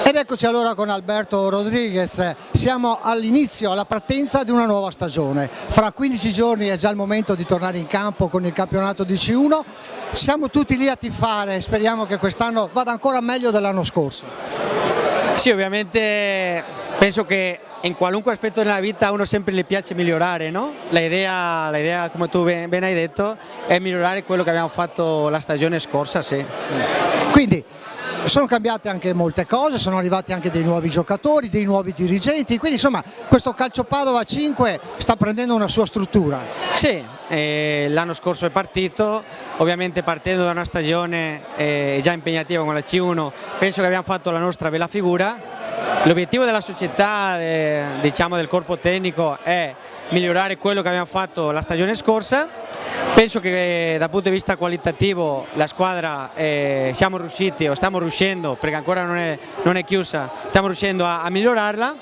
Ed eccoci allora con Alberto Rodriguez, siamo all'inizio, alla partenza di una nuova stagione. Fra 15 giorni è già il momento di tornare in campo con il campionato di C1, siamo tutti lì a tifare, speriamo che quest'anno vada ancora meglio dell'anno scorso. Sì, ovviamente penso che in qualunque aspetto della vita a uno sempre le piace migliorare, no? La idea, come tu ben hai detto, è migliorare quello che abbiamo fatto la stagione scorsa, sì. Quindi sono cambiate anche molte cose, sono arrivati anche dei nuovi giocatori, dei nuovi dirigenti, quindi insomma questo Calcio Padova 5 sta prendendo una sua struttura. Sì, l'anno scorso è partito, ovviamente partendo da una stagione già impegnativa con la C1, penso che abbiamo fatto la nostra bella figura. L'obiettivo della società, diciamo del corpo tecnico, è migliorare quello che abbiamo fatto la stagione scorsa. Penso che dal punto di vista qualitativo la squadra siamo riusciti o stiamo riuscendo, perché ancora non è chiusa, stiamo riuscendo a migliorarla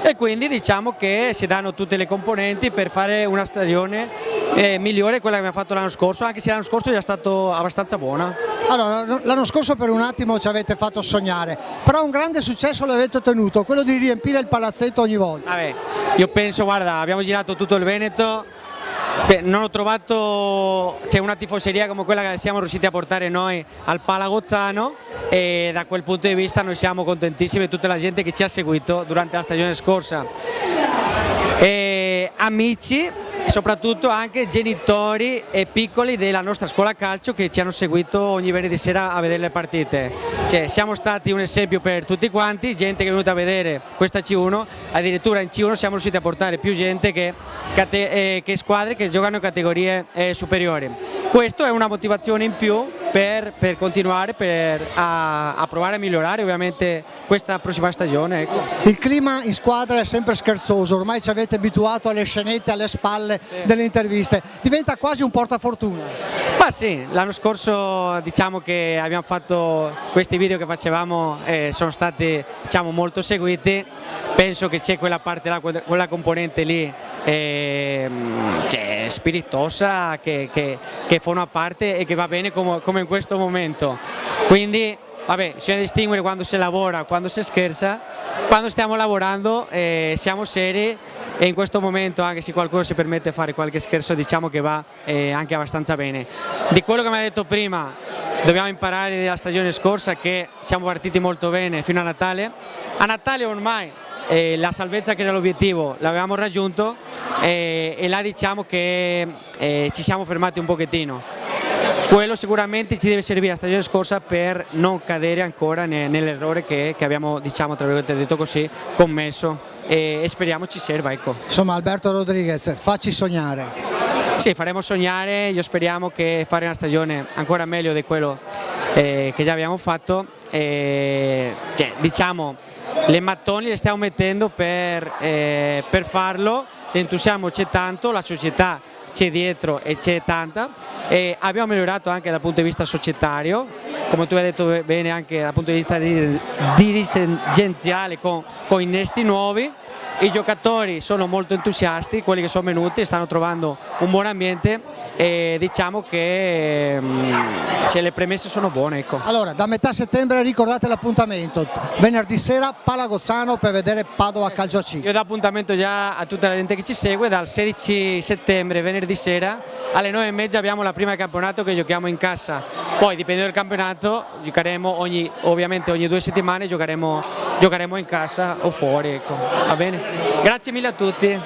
e quindi diciamo che si danno tutte le componenti per fare una stagione migliore di quella che abbiamo fatto l'anno scorso, anche se l'anno scorso è già stato abbastanza buona. Allora, l'anno scorso per un attimo ci avete fatto sognare, però un grande successo l'avete ottenuto, quello di riempire il palazzetto ogni volta. Vabbè, io penso, guarda, abbiamo girato tutto il Veneto. Non ho trovato una tifoseria come quella che siamo riusciti a portare noi al Palagozzano e da quel punto di vista noi siamo contentissimi di tutta la gente che ci ha seguito durante la stagione scorsa. Amici, soprattutto anche genitori e piccoli della nostra scuola calcio che ci hanno seguito ogni venerdì sera a vedere le partite. Siamo stati un esempio per tutti quanti, gente che è venuta a vedere questa C1, addirittura in C1 siamo riusciti a portare più gente che squadre che giocano in categorie superiori. Questo è una motivazione in più per continuare a provare a migliorare ovviamente questa prossima stagione. Ecco. Il clima in squadra è sempre scherzoso, ormai ci avete abituato alle scenette, alle spalle delle interviste, diventa quasi un portafortuna. Ma sì, l'anno scorso diciamo che abbiamo fatto questi video che facevamo, sono stati molto seguiti, penso che c'è quella parte là, quella componente lì spiritosa che fa una parte e che va bene come in questo momento, quindi vabbè, bisogna distinguere quando si lavora, quando si scherza. Quando stiamo lavorando siamo seri e in questo momento, anche se qualcuno si permette di fare qualche scherzo, diciamo che va anche abbastanza bene. Di quello che mi ha detto prima, dobbiamo imparare dalla stagione scorsa che siamo partiti molto bene fino a Natale. A Natale ormai la salvezza che era l'obiettivo l'avevamo raggiunto e là diciamo che ci siamo fermati un pochettino. Quello sicuramente ci deve servire la stagione scorsa per non cadere ancora nell'errore che abbiamo, diciamo, tra virgolette detto così, commesso e speriamo ci serva. Ecco. Insomma, Alberto Rodriguez, facci sognare. Sì, faremo sognare, io speriamo che fare una stagione ancora meglio di quello che già abbiamo fatto. Diciamo, le mattoni le stiamo mettendo per farlo, l'entusiasmo c'è tanto, la società c'è dietro e c'è tanta. E abbiamo migliorato anche dal punto di vista societario, come tu hai detto bene, anche dal punto di vista dirigenziale con innesti nuovi. I giocatori sono molto entusiasti, quelli che sono venuti stanno trovando un buon ambiente e diciamo che le premesse sono buone. Ecco. Allora, da metà settembre ricordate l'appuntamento, venerdì sera Palagozzano per vedere Padova Calcio C. Io do appuntamento già a tutta la gente che ci segue, dal 16 settembre, venerdì sera, alle 9:30 abbiamo la prima del campionato che giochiamo in casa, poi dipendendo dal campionato giocheremo ovviamente ogni 2 settimane giocheremo in casa o fuori, ecco. Va bene? Grazie mille a tutti.